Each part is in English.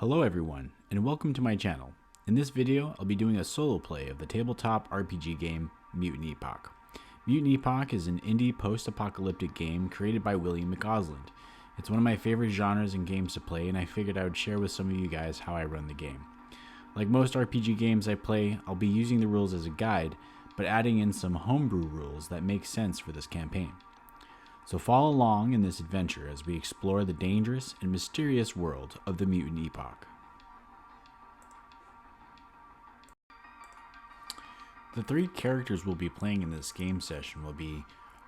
Hello everyone, and welcome to my channel. In this video, I'll be doing a solo play of the tabletop RPG game Mutant Epoch. Mutant Epoch is an indie post-apocalyptic game created by William McCausland. It's one of my favorite genres and games to play, and I figured I would share with some of you guys how I run the game. Like most RPG games I play, I'll be using the rules as a guide, but adding in some homebrew rules that make sense for this campaign. So follow along in this adventure as we explore the dangerous and mysterious world of the Mutant Epoch. The three characters we'll be playing in this game session will be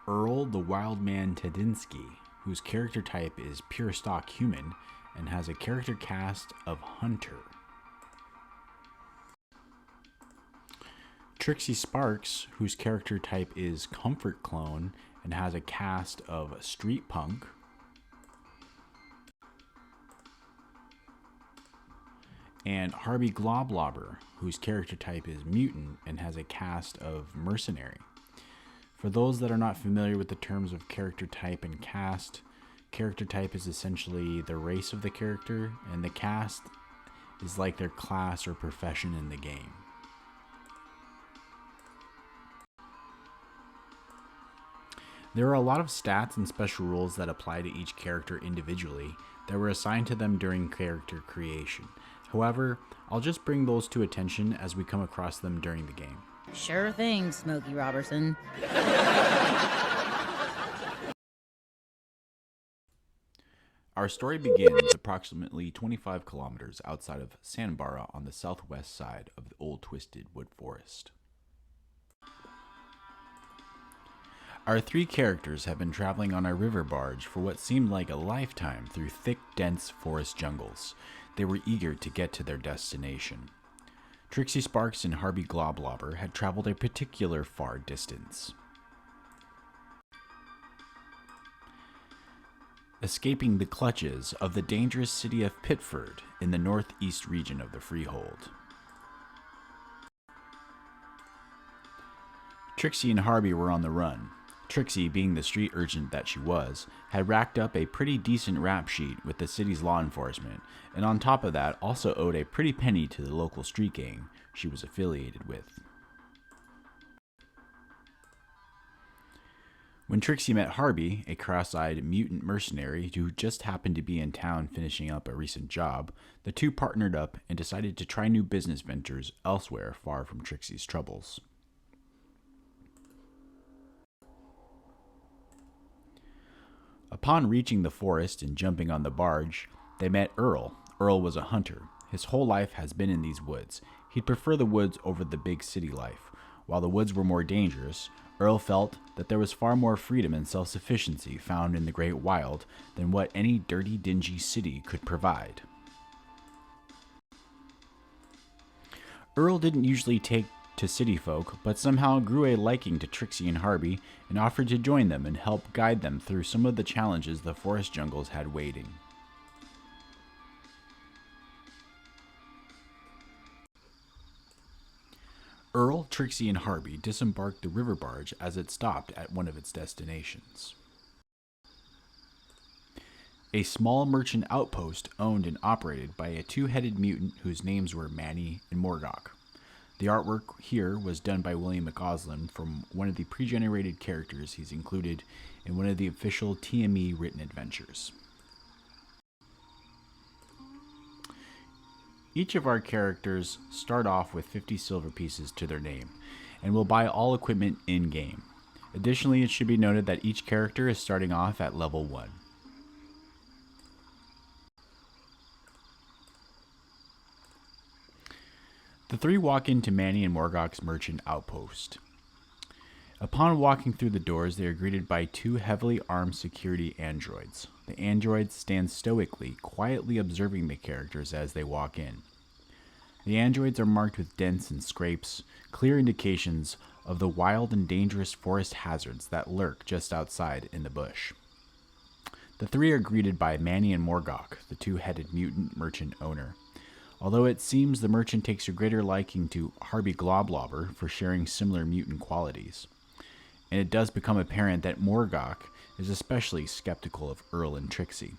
Earl the Wildman Tedinsky, whose character type is pure stock human and has a character cast of Hunter. Trixie Sparks, whose character type is Comfort Clone and has a cast of Street Punk. And Harvey Globlobber, whose character type is Mutant and has a cast of Mercenary. For those that are not familiar with the terms of character type and cast, character type is essentially the race of the character, and the cast is like their class or profession in the game. There are a lot of stats and special rules that apply to each character individually that were assigned to them during character creation. However, I'll just bring those to attention as we come across them during the game. Sure thing, Smokey Robertson. Our story begins approximately 25 kilometers outside of Sandbara on the southwest side of the old Twisted Wood Forest. Our three characters have been traveling on a river barge for what seemed like a lifetime through thick, dense forest jungles. They were eager to get to their destination. Trixie Sparks and Harvey Globlobber had traveled a particular far distance, escaping the clutches of the dangerous city of Pitford in the northeast region of the Freehold. Trixie and Harvey were on the run. Trixie, being the street urchin that she was, had racked up a pretty decent rap sheet with the city's law enforcement, and on top of that also owed a pretty penny to the local street gang she was affiliated with. When Trixie met Harvey, a cross-eyed mutant mercenary who just happened to be in town finishing up a recent job, the two partnered up and decided to try new business ventures elsewhere far from Trixie's troubles. Upon reaching the forest and jumping on the barge, they met Earl. Earl was a hunter. His whole life has been in these woods. He'd prefer the woods over the big city life. While the woods were more dangerous, Earl felt that there was far more freedom and self-sufficiency found in the great wild than what any dirty, dingy city could provide. Earl didn't usually take to city folk, but somehow grew a liking to Trixie and Harvey and offered to join them and help guide them through some of the challenges the forest jungles had waiting. Earl, Trixie, and Harvey disembarked the river barge as it stopped at one of its destinations. A small merchant outpost owned and operated by a two-headed mutant whose names were Manny and Morgok. The artwork here was done by William McCausland from one of the pre-generated characters he's included in one of the official TME written adventures. Each of our characters start off with 50 silver pieces to their name, and will buy all equipment in-game. Additionally, it should be noted that each character is starting off at level 1. The three walk into Manny and Morgok's merchant outpost. Upon walking through the doors, they are greeted by two heavily armed security androids. The androids stand stoically, quietly observing the characters as they walk in. The androids are marked with dents and scrapes, clear indications of the wild and dangerous forest hazards that lurk just outside in the bush. The three are greeted by Manny and Morgok, the two-headed mutant merchant owner. Although it seems the merchant takes a greater liking to Harvey Globlobber for sharing similar mutant qualities. And it does become apparent that Morgok is especially skeptical of Earl and Trixie.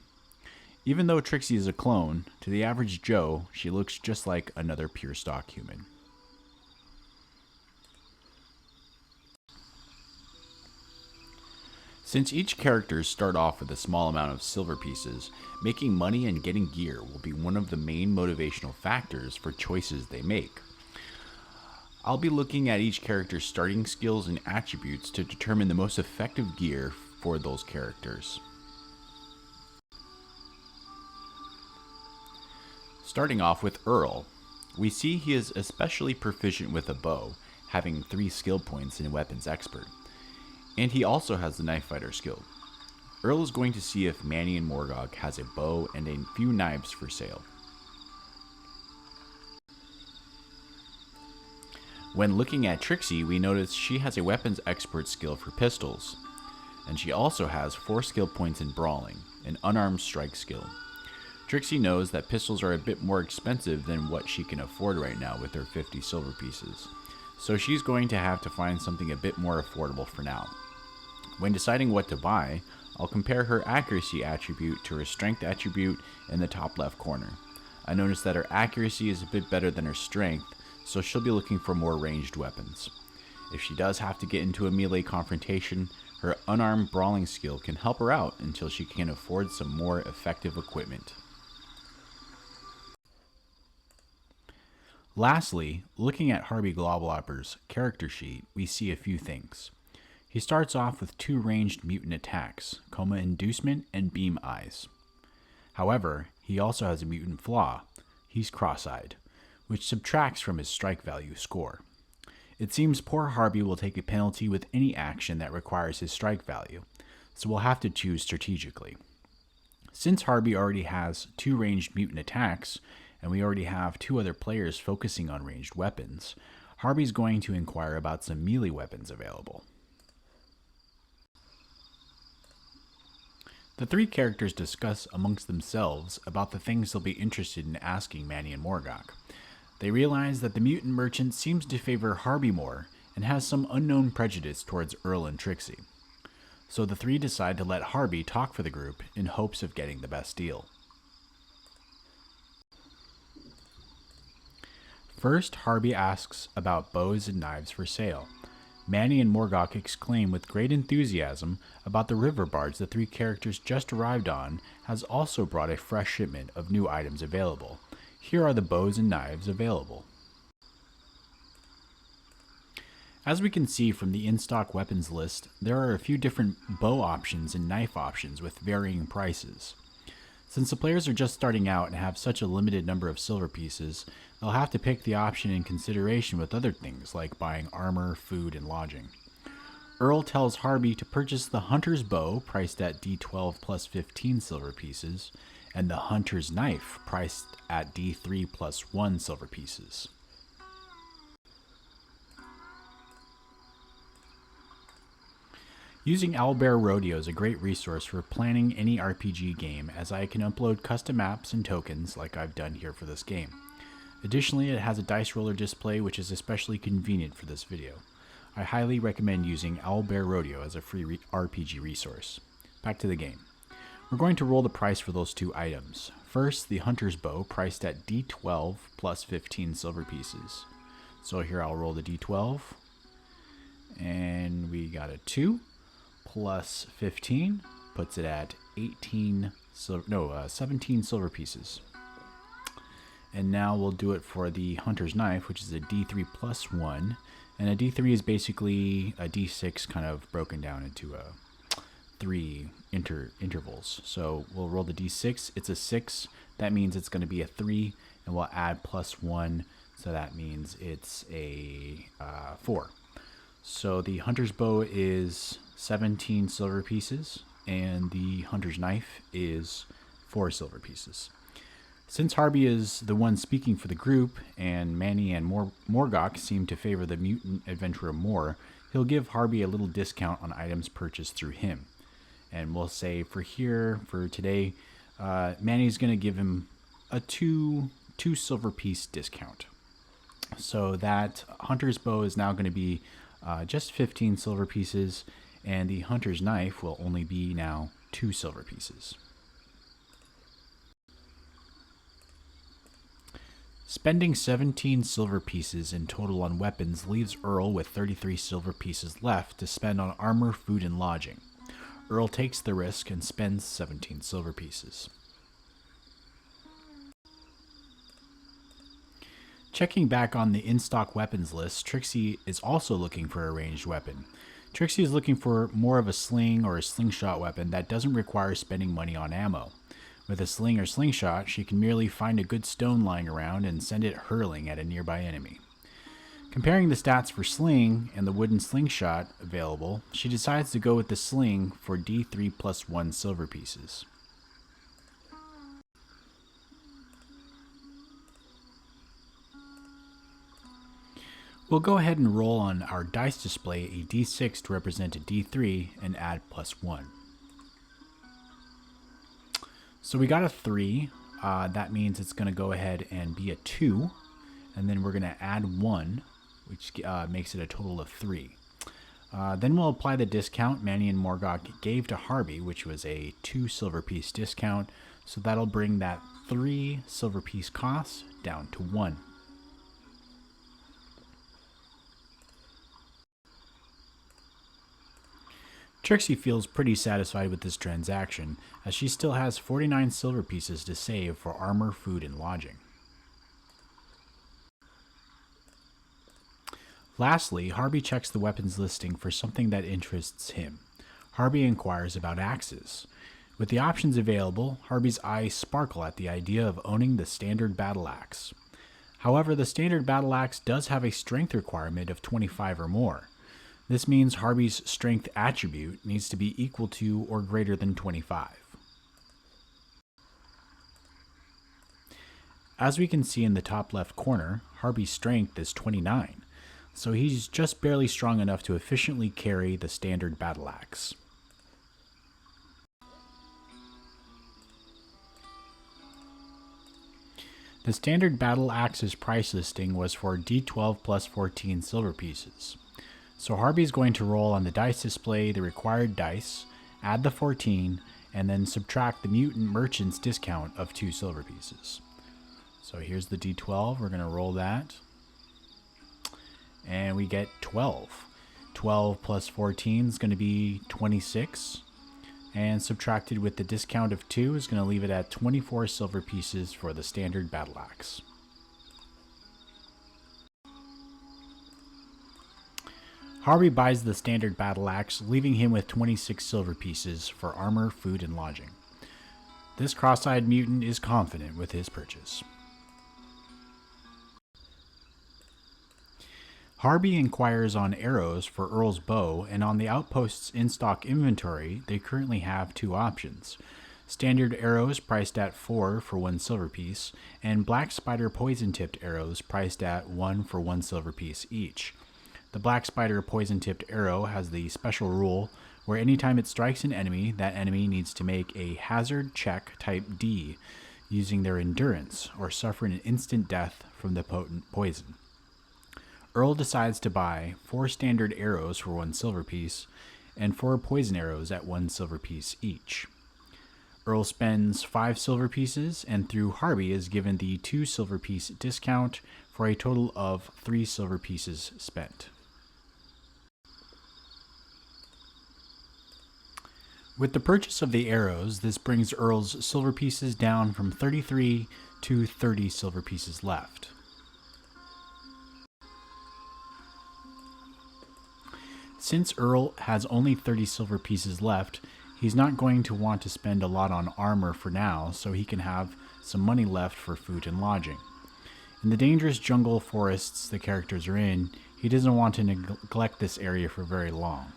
Even though Trixie is a clone, to the average Joe, she looks just like another pure stock human. Since each characters start off with a small amount of silver pieces, making money and getting gear will be one of the main motivational factors for choices they make. I'll be looking at each character's starting skills and attributes to determine the most effective gear for those characters. Starting off with Earl, we see he is especially proficient with a bow, having 3 skill points in Weapons Expert. And he also has the Knife Fighter skill. Earl is going to see if Manny and Morgog has a bow and a few knives for sale. When looking at Trixie, we notice she has a Weapons Expert skill for pistols, and she also has 4 skill points in Brawling, an unarmed strike skill. Trixie knows that pistols are a bit more expensive than what she can afford right now with her 50 silver pieces, so she's going to have to find something a bit more affordable for now. When deciding what to buy, I'll compare her accuracy attribute to her strength attribute in the top left corner. I notice that her accuracy is a bit better than her strength, so she'll be looking for more ranged weapons. If she does have to get into a melee confrontation, her unarmed brawling skill can help her out until she can afford some more effective equipment. Lastly, looking at Harvey Globlopper's character sheet, we see a few things. He starts off with 2 ranged mutant attacks, Coma Inducement and Beam Eyes. However, he also has a mutant flaw. He's cross-eyed, which subtracts from his strike value score. It seems poor Harvey will take a penalty with any action that requires his strike value, so we'll have to choose strategically. Since Harvey already has 2 ranged mutant attacks, and we already have 2 other players focusing on ranged weapons, Harvey's going to inquire about some melee weapons available. The 3 characters discuss amongst themselves about the things they'll be interested in asking Manny and Morgog. They realize that the mutant merchant seems to favor Harvey more and has some unknown prejudice towards Earl and Trixie. So the 3 decide to let Harvey talk for the group in hopes of getting the best deal. First, Harvey asks about bows and knives for sale. Manny and Morgog exclaim with great enthusiasm about the river barge the 3 characters just arrived on has also brought a fresh shipment of new items available. Here are the bows and knives available. As we can see from the in-stock weapons list, there are a few different bow options and knife options with varying prices. Since the players are just starting out and have such a limited number of silver pieces, they'll have to pick the option in consideration with other things like buying armor, food, and lodging. Earl tells Harvey to purchase the Hunter's Bow, priced at D12 plus 15 silver pieces, and the Hunter's Knife, priced at D3 plus 1 silver pieces. Using Owlbear Rodeo is a great resource for planning any RPG game, as I can upload custom maps and tokens like I've done here for this game. Additionally, it has a dice roller display, which is especially convenient for this video. I highly recommend using Owlbear Rodeo as a free RPG resource. Back to the game. We're going to roll the price for those 2 items. First, the Hunter's Bow, priced at D12 plus 15 silver pieces. So here I'll roll the D12, and we got a 2. Plus 15 puts it at 17 silver pieces. And now we'll do it for the Hunter's Knife, which is a D3 plus 1. And a D3 is basically a D6 kind of broken down into 3 intervals. So we'll roll the D6. It's a 6. That means it's going to be a 3. And we'll add plus 1. So that means it's a 4. So the Hunter's Bow is 17 silver pieces, and the Hunter's Knife is 4 silver pieces. Since Harvey is the one speaking for the group, and Manny and Morgog seem to favor the mutant adventurer more, he'll give Harvey a little discount on items purchased through him. And we'll say for today, Manny's going to give him a 2 silver piece discount. So that Hunter's Bow is now going to be just 15 silver pieces, and the Hunter's Knife will only be now 2 silver pieces. Spending 17 silver pieces in total on weapons leaves Earl with 33 silver pieces left to spend on armor, food, and lodging. Earl takes the risk and spends 17 silver pieces. Checking back on the in-stock weapons list, Trixie is also looking for a ranged weapon. Trixie is looking for more of a sling or a slingshot weapon that doesn't require spending money on ammo. With a sling or slingshot, she can merely find a good stone lying around and send it hurling at a nearby enemy. Comparing the stats for sling and the wooden slingshot available, she decides to go with the sling for D3 plus 1 silver pieces. We'll go ahead and roll on our dice display a D6 to represent a D3 and add plus 1. So we got a 3. That means it's going to go ahead and be a 2. And then we're going to add 1, which makes it a total of 3. Then we'll apply the discount Manny and Morgok gave to Harvey, which was a 2 silver piece discount. So that'll bring that 3 silver piece cost down to 1. Trixie feels pretty satisfied with this transaction, as she still has 49 silver pieces to save for armor, food, and lodging. Lastly, Harvey checks the weapons listing for something that interests him. Harvey inquires about axes. With the options available, Harvey's eyes sparkle at the idea of owning the standard battle axe. However, the standard battle axe does have a strength requirement of 25 or more. This means Harvey's strength attribute needs to be equal to or greater than 25. As we can see in the top left corner, Harvey's strength is 29, so he's just barely strong enough to efficiently carry the standard battle axe. The standard battle axe's price listing was for D12 plus 14 silver pieces. So Harvey's going to roll on the dice display the required dice, add the 14, and then subtract the mutant merchant's discount of 2 silver pieces. So here's the D12, we're going to roll that, and we get 12. 12 plus 14 is going to be 26, and subtracted with the discount of 2 is going to leave it at 24 silver pieces for the standard battle axe. Harvey buys the standard battle axe, leaving him with 26 silver pieces for armor, food, and lodging. This cross-eyed mutant is confident with his purchase. Harvey inquires on arrows for Earl's bow, and on the outpost's in-stock inventory, they currently have 2 options. Standard arrows priced at 4 for 1 silver piece, and black spider poison-tipped arrows priced at 1 for 1 silver piece each. The black spider poison-tipped arrow has the special rule where anytime it strikes an enemy, that enemy needs to make a hazard check type D using their endurance or suffer an instant death from the potent poison. Earl decides to buy 4 standard arrows for 1 silver piece and 4 poison arrows at 1 silver piece each. Earl spends 5 silver pieces and through Harvey is given the 2 silver piece discount for a total of 3 silver pieces spent. With the purchase of the arrows, this brings Earl's silver pieces down from 33 to 30 silver pieces left. Since Earl has only 30 silver pieces left, he's not going to want to spend a lot on armor for now, so he can have some money left for food and lodging. In the dangerous jungle forests the characters are in, he doesn't want to neglect this area for very long.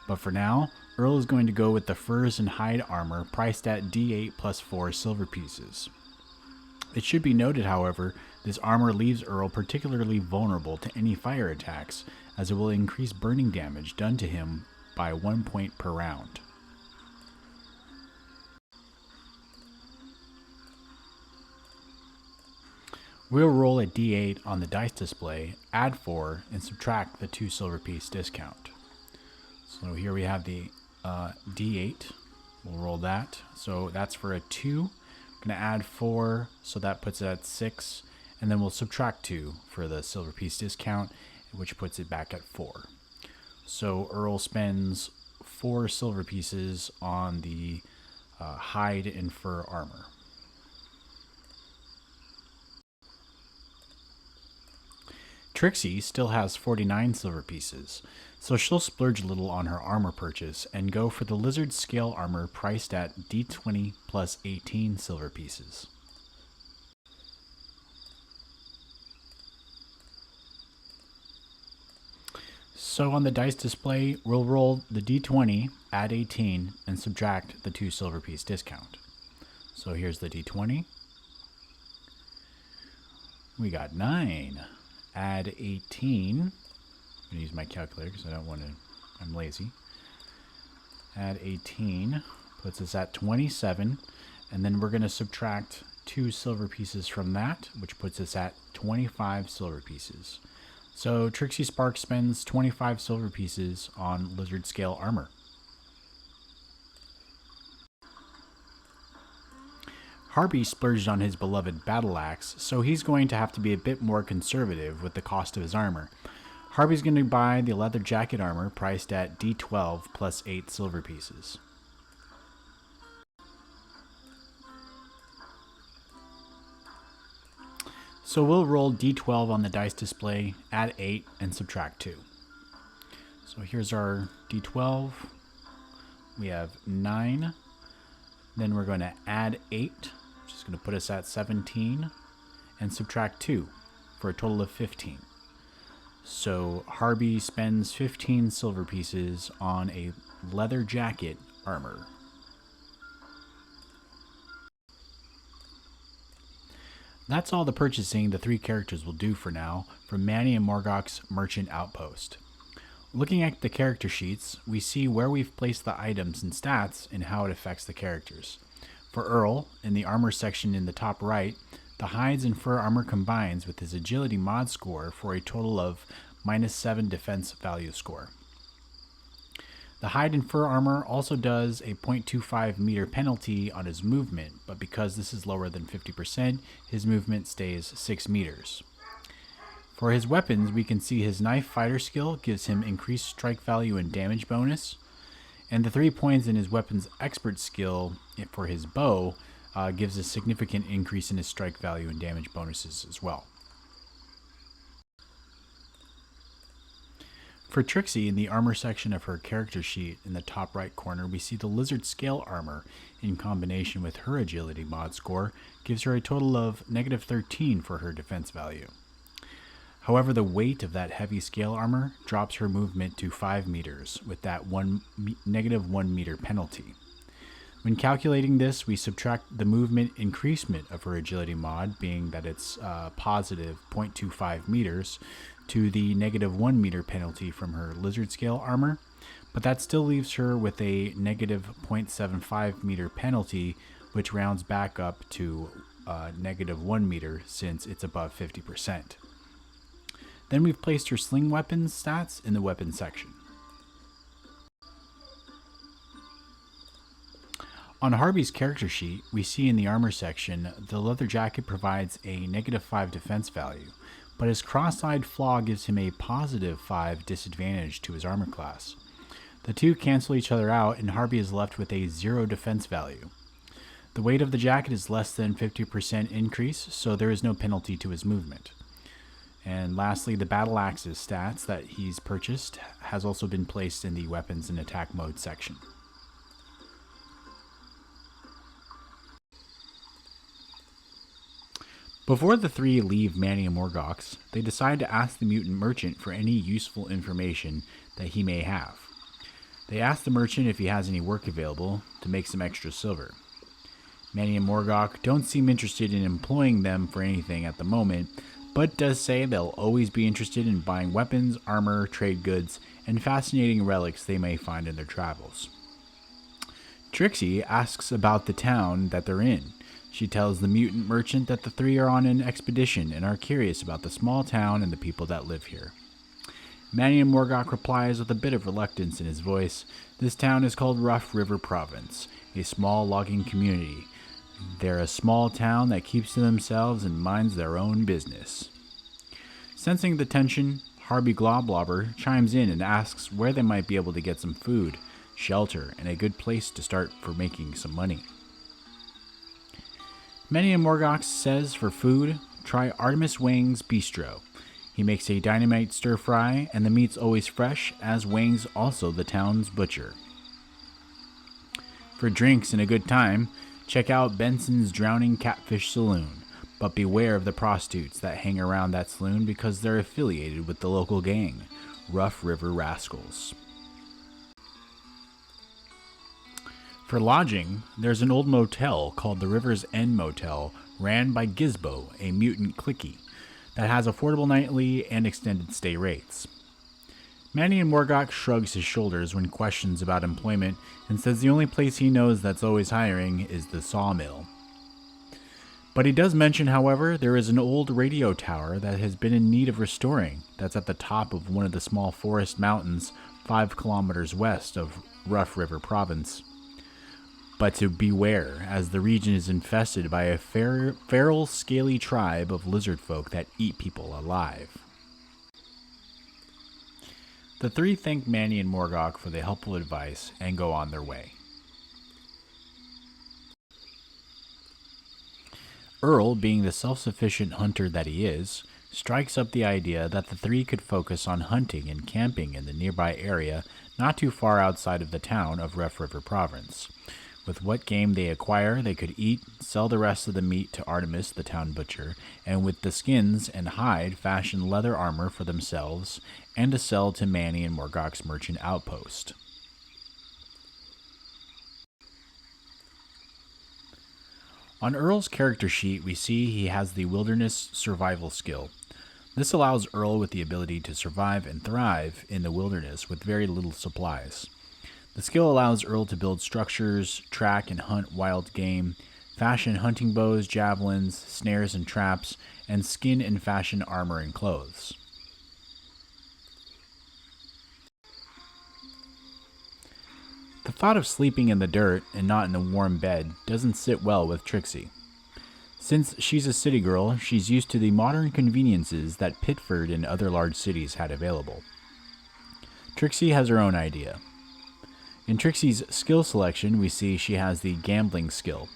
But for now, Earl is going to go with the furs and hide armor priced at D8 plus 4 silver pieces. It should be noted, however, this armor leaves Earl particularly vulnerable to any fire attacks, as it will increase burning damage done to him by 1 point per round. We'll roll a D8 on the dice display, add 4, and subtract the 2 silver piece discount. So here we have the D8. We'll roll that. So that's for a 2. I'm going to add 4, so that puts it at 6. and then we'll subtract 2 for the silver piece discount, which puts it back at 4. So Earl spends 4 silver pieces on the hide and fur armor. Trixie still has 49 silver pieces, so she'll splurge a little on her armor purchase and go for the lizard scale armor priced at D20 plus 18 silver pieces. So on the dice display, we'll roll the D20, add 18, and subtract the 2 silver piece discount. So here's the D20. We got 9. Add 18. I'm going to use my calculator because I don't want to, I'm lazy. Add 18 puts us at 27. And then we're going to subtract 2 silver pieces from that, which puts us at 25 silver pieces. So Trixie Sparks spends 25 silver pieces on lizard scale armor. Harvey splurged on his beloved battle axe, so he's going to have to be a bit more conservative with the cost of his armor. Harvey's going to buy the leather jacket armor priced at D12 plus 8 silver pieces. So we'll roll D12 on the dice display, add 8, and subtract 2. So here's our D12. We have 9. Then we're going to add 8, which is going to put us at 17, and subtract 2 for a total of 15. So Harvey spends 15 silver pieces on a leather jacket armor. That's all the purchasing the 3 characters will do for now from Manny and Morgoth's Merchant Outpost. Looking at the character sheets, we see where we've placed the items and stats and how it affects the characters. For Earl, in the armor section in the top right, the hides and fur armor combines with his agility mod score for a total of -7 defense value score. The hide and fur armor also does a 0.25 meter penalty on his movement, but because this is lower than 50%, his movement stays 6 meters. For his weapons, we can see his knife fighter skill gives him increased strike value and damage bonus, and the 3 points in his weapons expert skill for his bow gives a significant increase in his strike value and damage bonuses as well. For Trixie, in the armor section of her character sheet in the top right corner, we see the lizard scale armor in combination with her agility mod score gives her a total of -13 for her defense value. However, the weight of that heavy scale armor drops her movement to 5 meters with that -1 meter penalty. When calculating this, we subtract the movement increasement of her agility mod, being that it's positive 0.25 meters, to the -1 meter penalty from her lizard scale armor, but that still leaves her with a -0.75 meter penalty, which rounds back up to -1 meter since it's above 50%. Then we've placed her sling weapons stats in the weapons section. On Harvey's character sheet, we see in the armor section, the leather jacket provides a -5 defense value, but his cross-eyed flaw gives him a +5 disadvantage to his armor class. The two cancel each other out, and Harvey is left with a 0 defense value. The weight of the jacket is less than 50% increase, so there is no penalty to his movement. And lastly, the battle axes stats that he's purchased has also been placed in the weapons and attack mode section. Before the 3 leave Manny and Morgoth's, they decide to ask the mutant merchant for any useful information that he may have. They ask the merchant if he has any work available to make some extra silver. Manny and Morgoth don't seem interested in employing them for anything at the moment, but does say they'll always be interested in buying weapons, armor, trade goods, and fascinating relics they may find in their travels. Trixie asks about the town that they're in. She tells the mutant merchant that the 3 are on an expedition and are curious about the small town and the people that live here. Manny and Morgoth replies with a bit of reluctance in his voice. This town is called Rough River Province, a small logging community. They're a small town that keeps to themselves and minds their own business. Sensing the tension, Harvey Globlobber chimes in and asks where they might be able to get some food, shelter, and a good place to start for making some money. Manny and Morgox says for food, try Artemis Wang's Bistro. He makes a dynamite stir fry, and the meat's always fresh, as Wang's also the town's butcher. For drinks and a good time, check out Benson's Drowning Catfish Saloon, but beware of the prostitutes that hang around that saloon because they're affiliated with the local gang, Rough River Rascals. For lodging, there's an old motel called the River's End Motel, ran by Gizbo, a mutant cliquie, that has affordable nightly and extended stay rates. Manny and Morgox shrugs his shoulders when questions about employment and says the only place he knows that's always hiring is the sawmill. But he does mention, however, there is an old radio tower that has been in need of restoring that's at the top of one of the small forest mountains 5 kilometers west of Rough River Province. But to beware, as the region is infested by a feral, scaly tribe of lizard folk that eat people alive. The three thank Manny and Morgox for the helpful advice and go on their way. Earl, being the self-sufficient hunter that he is, strikes up the idea that the three could focus on hunting and camping in the nearby area not too far outside of the town of Rough River Province. With what game they acquire, they could eat, sell the rest of the meat to Artemis, the town butcher, and with the skins and hide, fashion leather armor for themselves and to sell to Manny and Morgox merchant outpost. On Earl's character sheet, we see he has the wilderness survival skill. This allows Earl with the ability to survive and thrive in the wilderness with very little supplies. The skill allows Earl to build structures, track and hunt wild game, fashion hunting bows, javelins, snares and traps, and skin and fashion armor and clothes. The thought of sleeping in the dirt and not in a warm bed doesn't sit well with Trixie. Since she's a city girl, she's used to the modern conveniences that Pitford and other large cities had available. Trixie has her own idea. In Trixie's skill selection, we see she has the gambling skill.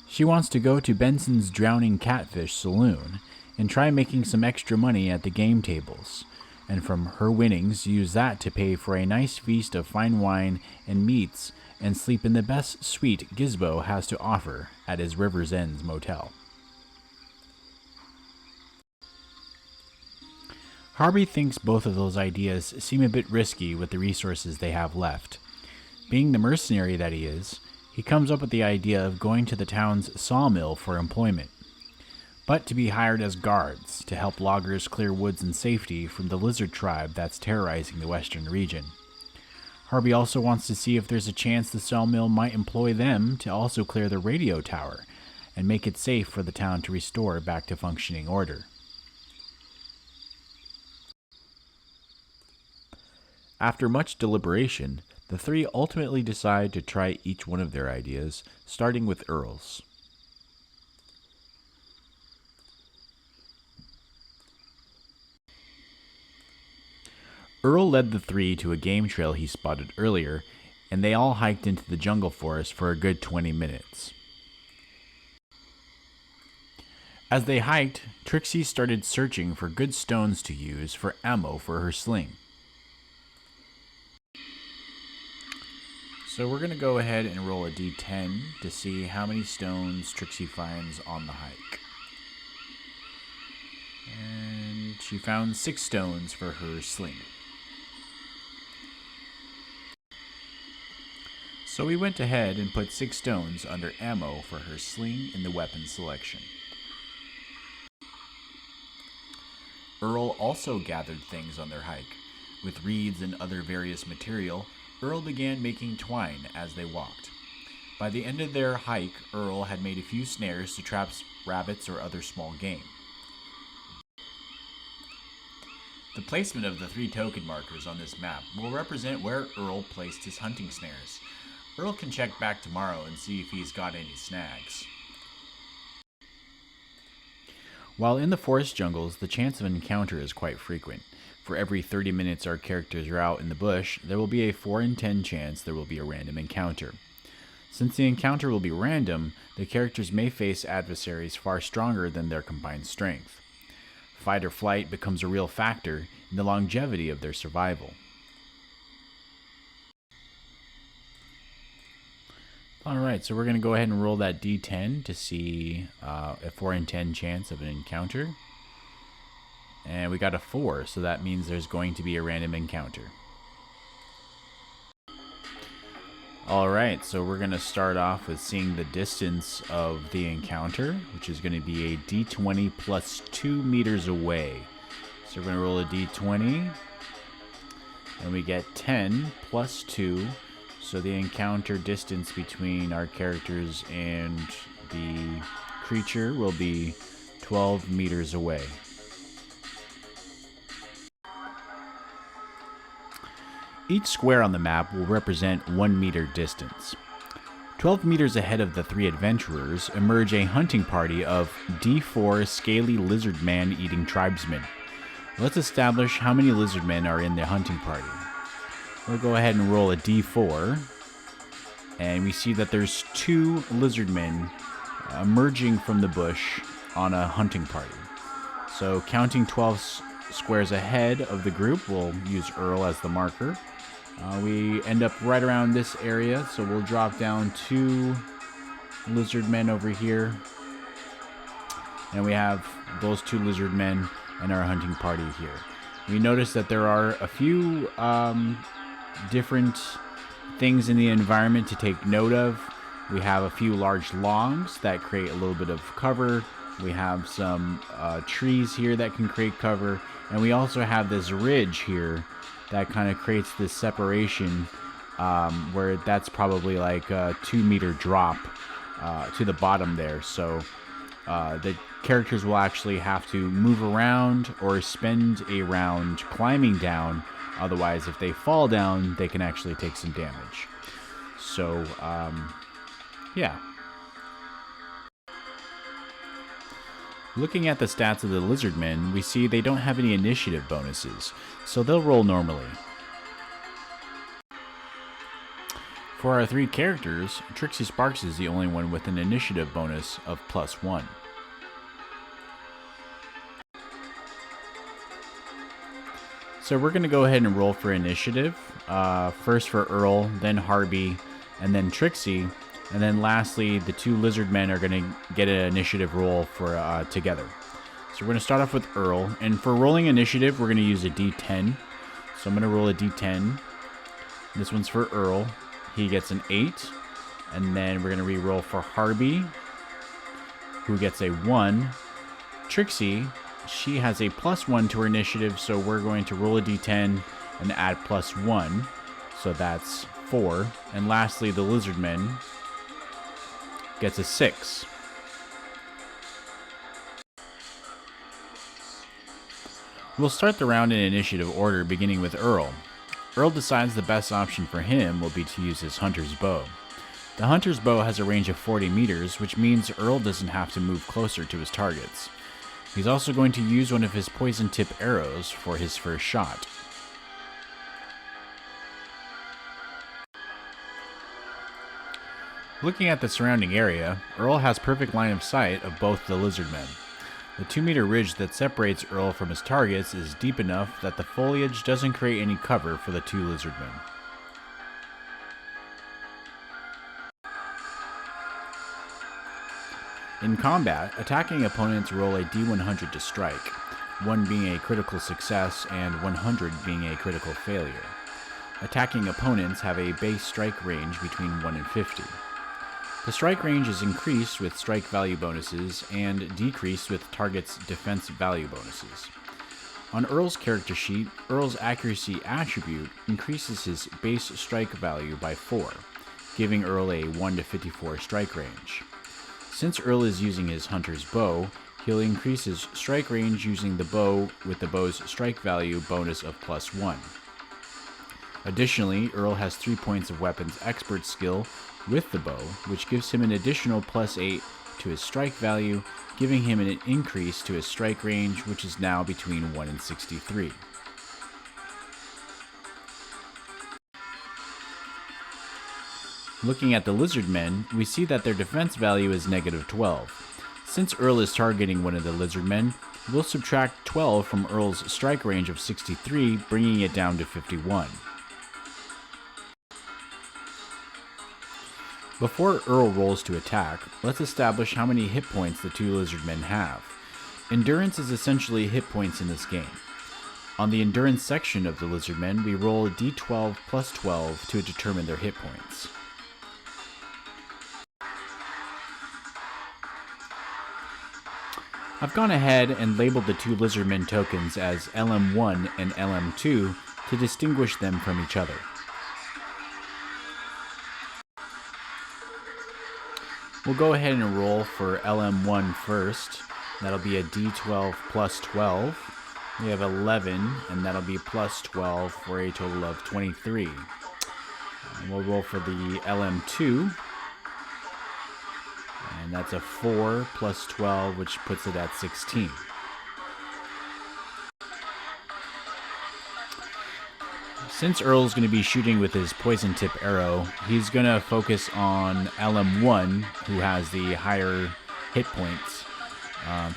She wants to go to Benson's Drowning Catfish Saloon and try making some extra money at the game tables, and from her winnings use that to pay for a nice feast of fine wine and meats and sleep in the best suite Gizbo has to offer at his River's End motel. Harvey thinks both of those ideas seem a bit risky with the resources they have left. Being the mercenary that he is, he comes up with the idea of going to the town's sawmill for employment, but to be hired as guards to help loggers clear woods in safety from the lizard tribe that's terrorizing the western region. Harvey also wants to see if there's a chance the sawmill might employ them to also clear the radio tower and make it safe for the town to restore back to functioning order. After much deliberation, the three ultimately decide to try each one of their ideas, starting with Earl's. Earl led the three to a game trail he spotted earlier, and they all hiked into the jungle forest for a good 20 minutes. As they hiked, Trixie started searching for good stones to use for ammo for her sling. So we're going to go ahead and roll a d10 to see how many stones Trixie finds on the hike. And she found 6 stones for her sling. So we went ahead and put 6 stones under ammo for her sling in the weapon selection. Earl also gathered things on their hike. With reeds and other various material, Earl began making twine as they walked. By the end of their hike, Earl had made a few snares to trap rabbits or other small game. The placement of the 3 token markers on this map will represent where Earl placed his hunting snares. Earl can check back tomorrow and see if he's got any snags. While in the forest jungles, the chance of an encounter is quite frequent. For every 30 minutes our characters are out in the bush, there will be a 4 in 10 chance there will be a random encounter. Since the encounter will be random, the characters may face adversaries far stronger than their combined strength. Fight or flight becomes a real factor in the longevity of their survival. Alright, so we're going to go ahead and roll that d10 to see a 4 in 10 chance of an encounter. And we got a 4, so that means there's going to be a random encounter. Alright, so we're going to start off with seeing the distance of the encounter, which is going to be a d20 plus 2 meters away. So we're going to roll a d20, and we get 10 plus 2. So the encounter distance between our characters and the creature will be 12 meters away. Each square on the map will represent 1 meter distance. 12 meters ahead of the 3 adventurers emerge a hunting party of D4 scaly lizard man-eating tribesmen. Let's establish how many lizard men are in the hunting party. We'll go ahead and roll a d4, and we see that there's 2 lizard men emerging from the bush on a hunting party. So counting 12 squares ahead of the group, we'll use Earl as the marker. We end up right around this area, so we'll drop down 2 lizard men over here. And we have those 2 lizard men and our hunting party here. We notice that there are a few different things in the environment to take note of. We have a few large logs that create a little bit of cover. We have some trees here that can create cover. And we also have this ridge here that kind of creates this separation where that's probably like a 2 meter drop to the bottom there. So the characters will actually have to move around or spend a round climbing down. Otherwise, if they fall down, they can actually take some damage. So, yeah. Looking at the stats of the lizardmen, we see they don't have any initiative bonuses, so they'll roll normally. For our 3 characters, Trixie Sparks is the only one with an initiative bonus of +1. So we're going to go ahead and roll for initiative. First for Earl, then Harby, and then Trixie. And then lastly, the 2 lizard men are going to get an initiative roll for together. So we're going to start off with Earl. And for rolling initiative, we're going to use a d10. So I'm going to roll a d10. This one's for Earl. He gets an 8. And then we're going to re-roll for Harby, who gets a 1. Trixie, she has a +1 to her initiative, so we're going to roll a d10 and add +1. So that's 4. And lastly, the lizardman gets a 6. We'll start the round in initiative order, beginning with Earl. Earl decides the best option for him will be to use his hunter's bow. The hunter's bow has a range of 40 meters, which means Earl doesn't have to move closer to his targets. He's also going to use one of his poison tip arrows for his first shot. Looking at the surrounding area, Earl has perfect line of sight of both the lizardmen. The 2 meter ridge that separates Earl from his targets is deep enough that the foliage doesn't create any cover for the 2 lizardmen. In combat, attacking opponents roll a d100 to strike, 1 being a critical success and 100 being a critical failure. Attacking opponents have a base strike range between 1 and 50. The strike range is increased with strike value bonuses and decreased with target's defense value bonuses. On Earl's character sheet, Earl's accuracy attribute increases his base strike value by 4, giving Earl a 1 to 54 strike range. Since Earl is using his hunter's bow, he'll increase his strike range using the bow with the bow's strike value bonus of +1. Additionally, Earl has 3 points of weapons expert skill with the bow, which gives him an additional +8 to his strike value, giving him an increase to his strike range, which is now between 1 and 63. Looking at the Lizardmen, we see that their defense value is -12. Since Earl is targeting one of the Lizardmen, we'll subtract 12 from Earl's strike range of 63, bringing it down to 51. Before Earl rolls to attack, let's establish how many hit points the two Lizardmen have. Endurance is essentially hit points in this game. On the Endurance section of the Lizardmen, we roll a d12 plus 12 to determine their hit points. I've gone ahead and labeled the two Lizardmen tokens as LM1 and LM2 to distinguish them from each other. We'll go ahead and roll for LM1 first. That'll be a d12 plus 12. We have 11, and that'll be plus 12 for a total of 23. And we'll roll for the LM2. And that's a 4 plus 12, which puts it at 16. Since Earl's going to be shooting with his poison tip arrow, he's going to focus on LM1, who has the higher hit points.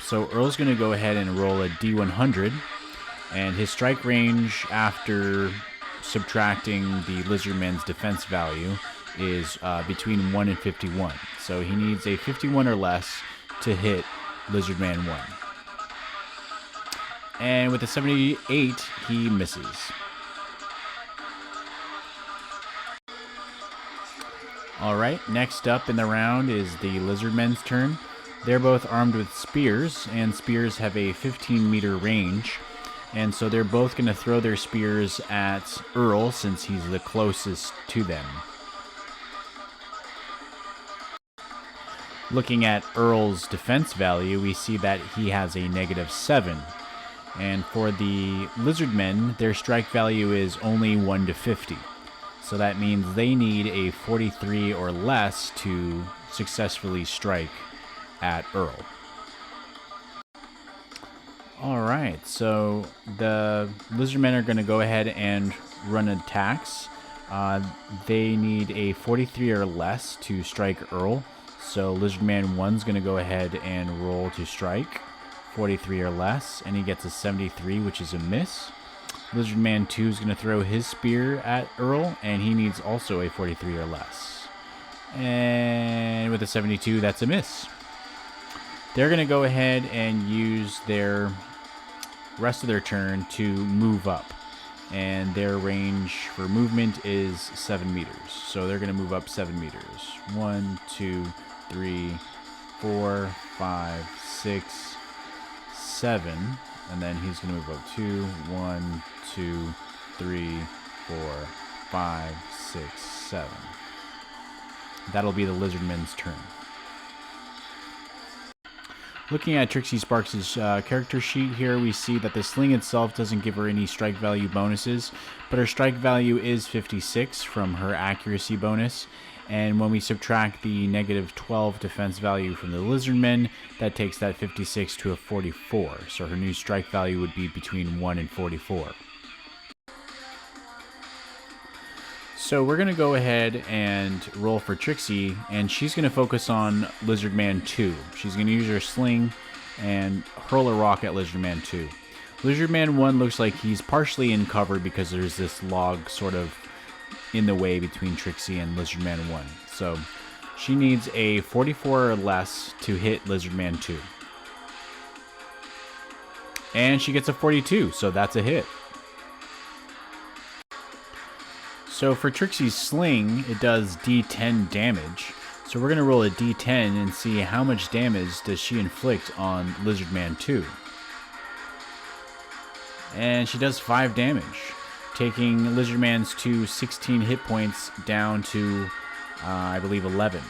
So Earl's going to go ahead and roll a D100, and his strike range after subtracting the Lizardman's defense value is between 1 and 51. So he needs a 51 or less to hit Lizardman 1. And with a 78, he misses. Alright, next up in the round is the Lizardmen's turn. They're both armed with spears, and spears have a 15-meter range. And so they're both going to throw their spears at Earl, since he's the closest to them. Looking at Earl's defense value, we see that he has a -7. And for the Lizardmen, their strike value is only 1 to 50. So that means they need a 43 or less to successfully strike at Earl. Alright, so the Lizardmen are going to go ahead and run attacks. They need a 43 or less to strike Earl. So Lizardman 1's going to go ahead and roll to strike. 43 or less, and he gets a 73, which is a miss. Lizardman 2 is going to throw his spear at Earl, and he needs also a 43 or less. And with a 72, that's a miss. They're going to go ahead and use their rest of their turn to move up. And their range for movement is 7 meters. So they're going to move up 7 meters. 1, 2, 3, 4, 5, 6, 7. And then he's going to move up 2, 1, 2, 3, 4, 5, 6, 7. That'll be the Lizardman's turn. Looking at Trixie Sparks' character sheet here, we see that the sling itself doesn't give her any strike value bonuses, but her strike value is 56 from her accuracy bonus. And when we subtract the -12 defense value from the Lizardmen, that takes that 56 to a 44. So her new strike value would be between 1 and 44. So we're going to go ahead and roll for Trixie, and she's going to focus on Lizardman 2. She's going to use her sling and hurl a rock at Lizardman 2. Lizardman 1 looks like he's partially in cover because there's this log sort of in the way between Trixie and Lizardman 1. So she needs a 44 or less to hit Lizardman 2. And she gets a 42, so that's a hit. So for Trixie's sling, it does D10 damage. So we're going to roll a D10 and see how much damage does she inflict on Lizardman 2. And she does 5 damage, taking Lizardman's 16 hit points down to, I believe, 11.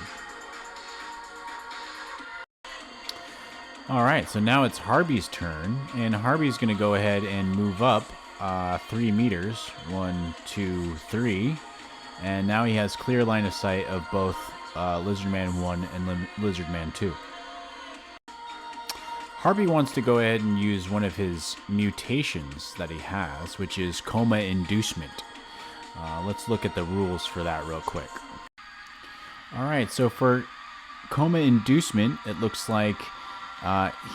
Alright, so now it's Harvey's turn, and Harvey's going to go ahead and move up 3 meters. 1, 2, 3. And now he has clear line of sight of both Lizardman 1 and Lizardman 2. Harvey wants to go ahead and use one of his mutations that he has, which is coma inducement. Let's look at the rules for that real quick. Alright, so for coma inducement, it looks like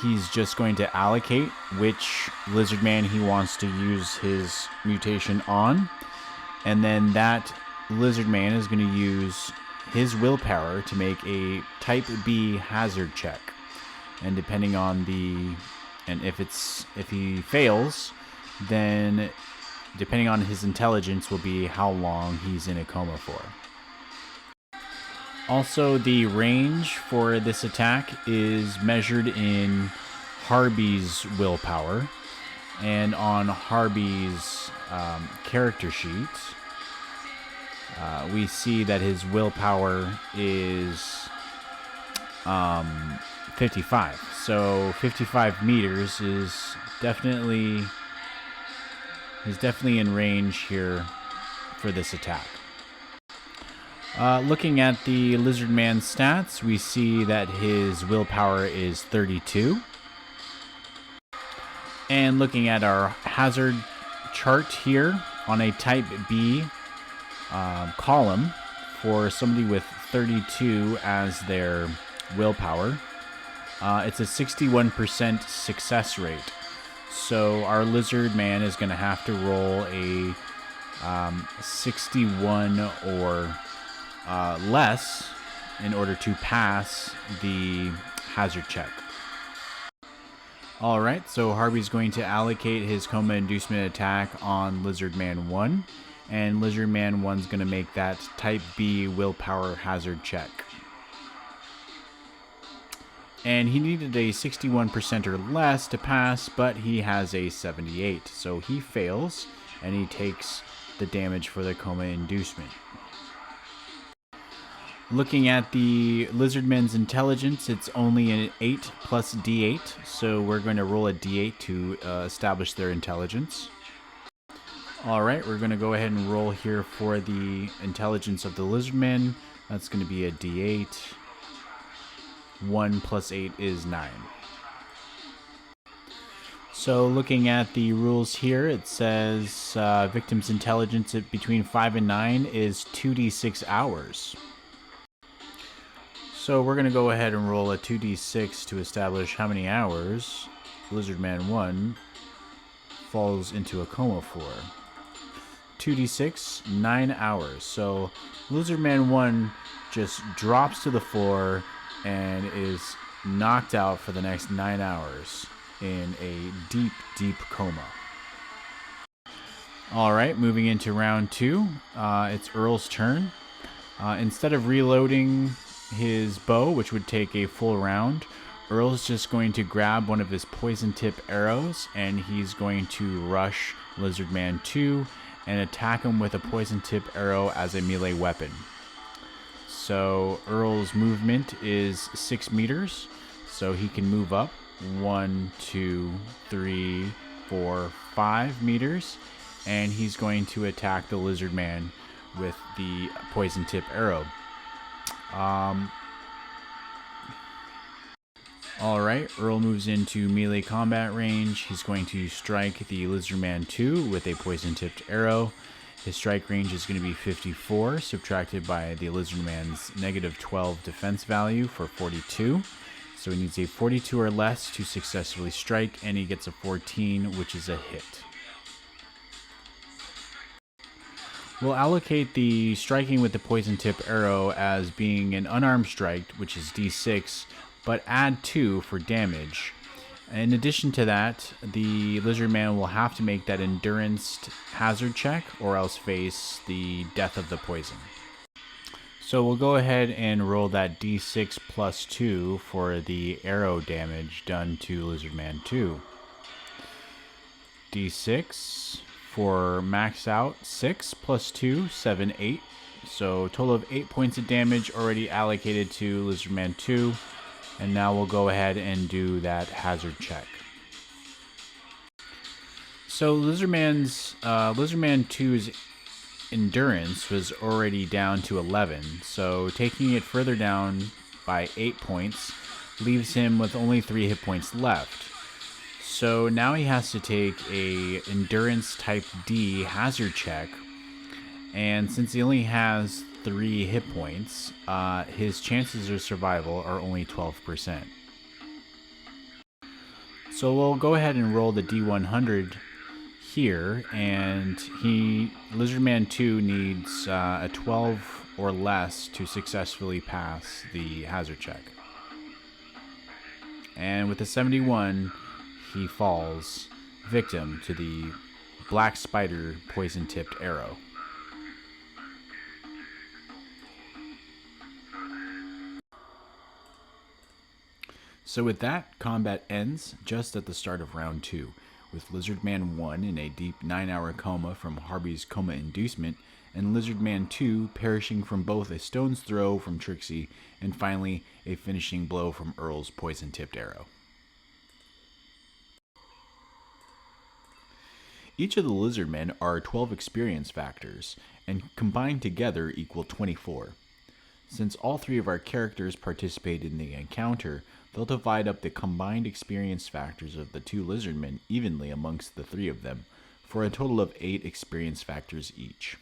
he's just going to allocate which Lizardman he wants to use his mutation on, and then that Lizardman is going to use his willpower to make a type B hazard check. And depending on if he fails, then depending on his intelligence will be how long he's in a coma for. Also, the range for this attack is measured in Harvey's willpower, and on Harvey's character sheet, we see that his willpower is 55. So 55 meters is definitely in range here for this attack. Looking at the Lizardman stats, we see that his willpower is 32. And looking at our hazard chart here on a type B column for somebody with 32 as their willpower, it's a 61% success rate. So our Lizardman is going to have to roll a 61 or less in order to pass the hazard check. Alright, so Harvey's going to allocate his coma inducement attack on Lizardman 1, and Lizardman 1's going to make that type B willpower hazard check. And he needed a 61% or less to pass, but he has a 78, so he fails, and he takes the damage for the coma inducement. Looking at the Lizardman's intelligence, it's only an 8 plus D8, so we're going to roll a D8 to establish their intelligence. Alright, we're going to go ahead and roll here for the intelligence of the Lizardman. That's going to be a D8. 1 plus 8 is 9. So looking at the rules here, it says victim's intelligence between 5 and 9 is 2d6 hours. So we're going to go ahead and roll a 2d6 to establish how many hours Lizardman 1 falls into a coma for. 2d6, 9 hours. So Lizardman 1 just drops to the floor and is knocked out for the next 9 hours in a deep, deep coma. Alright, moving into round 2, it's Earl's turn. Instead of reloading his bow, which would take a full round, Earl's just going to grab one of his poison tip arrows, and he's going to rush Lizardman 2 and attack him with a poison tip arrow as a melee weapon. So Earl's movement is 6 meters, so he can move up 1, 2, 3, 4, 5 meters, and he's going to attack the Lizardman with the poison tip arrow. Alright, Earl moves into melee combat range. He's going to strike the Lizardman 2 with a poison-tipped arrow. His strike range is going to be 54, subtracted by the Lizardman's negative 12 defense value for 42. So he needs a 42 or less to successfully strike, and he gets a 14, which is a hit. We'll allocate the striking with the poison tip arrow as being an unarmed strike, which is d6, but add 2 for damage. In addition to that, the Lizardman will have to make that endurance hazard check or else face the death of the poison. So we'll go ahead and roll that d6 plus 2 for the arrow damage done to Lizardman 2. d6 for max out 6 plus 2, 7, 8. So total of 8 points of damage already allocated to Lizardman 2. And now we'll go ahead and do that hazard check. So Lizardman 2's endurance was already down to 11, so taking it further down by 8 points leaves him with only 3 hit points left. So now he has to take a endurance type D hazard check, and since he only has 3 hit points, his chances of survival are only 12%. So we'll go ahead and roll the D100 here, and Lizardman 2 needs a 12 or less to successfully pass the hazard check. And with a 71, he falls victim to the black spider poison-tipped arrow. So with that, combat ends just at the start of round 2, with Lizardman 1 in a deep 9-hour coma from Harvey's coma inducement, and Lizardman 2 perishing from both a stone's throw from Trixie and finally a finishing blow from Earl's poison-tipped arrow. Each of the Lizardmen are 12 experience factors, and combined together equal 24. Since all 3 of our characters participated in the encounter, they'll divide up the combined experience factors of the 2 Lizardmen evenly amongst the 3 of them, for a total of 8 experience factors each.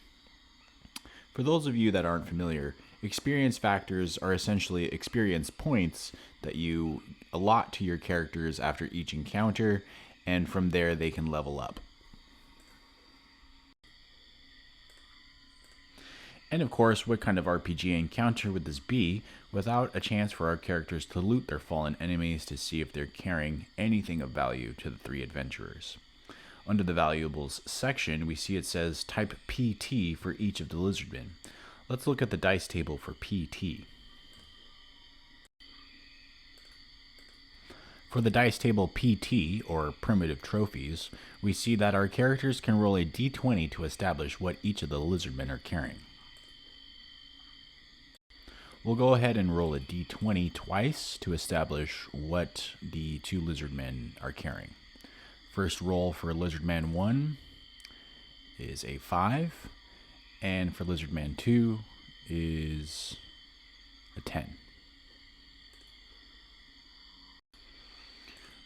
For those of you that aren't familiar, experience factors are essentially experience points that you allot to your characters after each encounter, and from there they can level up. And of course, what kind of RPG encounter would this be without a chance for our characters to loot their fallen enemies to see if they're carrying anything of value to the 3 adventurers? Under the valuables section, we see it says type PT for each of the Lizardmen. Let's look at the dice table for PT. For the dice table PT, or primitive trophies, we see that our characters can roll a d20 to establish what each of the Lizardmen are carrying. We'll go ahead and roll a d20 twice to establish what the 2 Lizardmen are carrying. First roll for Lizardman 1 is a 5, and for Lizardman 2 is a 10.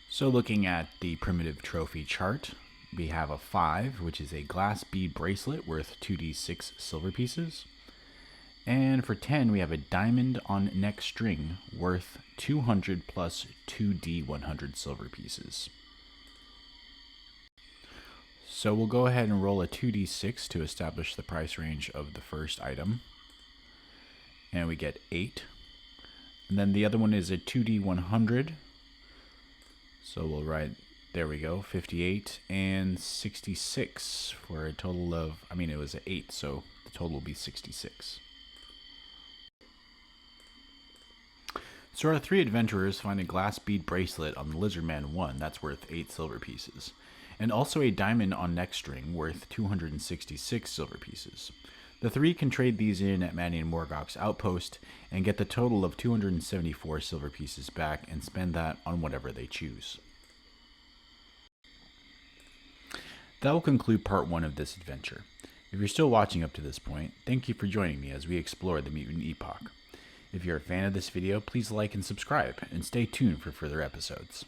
So looking at the primitive trophy chart, we have a 5, which is a glass bead bracelet worth 2d6 silver pieces. And for 10, we have a diamond on neck string worth 200 plus 2d100 silver pieces. So we'll go ahead and roll a 2d6 to establish the price range of the first item. And we get 8. And then the other one is a 2d100. So we'll write, there we go, 58 and 66 for a total of, it was an 8, so the total will be 66. So our 3 adventurers find a glass bead bracelet on the Lizardman 1 that's worth 8 silver pieces, and also a diamond on neck string worth 266 silver pieces. The 3 can trade these in at Manny and Morgoth's outpost and get the total of 274 silver pieces back and spend that on whatever they choose. That will conclude part 1 of this adventure. If you're still watching up to this point, thank you for joining me as we explore the Mutant Epoch. If you're a fan of this video, please like and subscribe, and stay tuned for further episodes.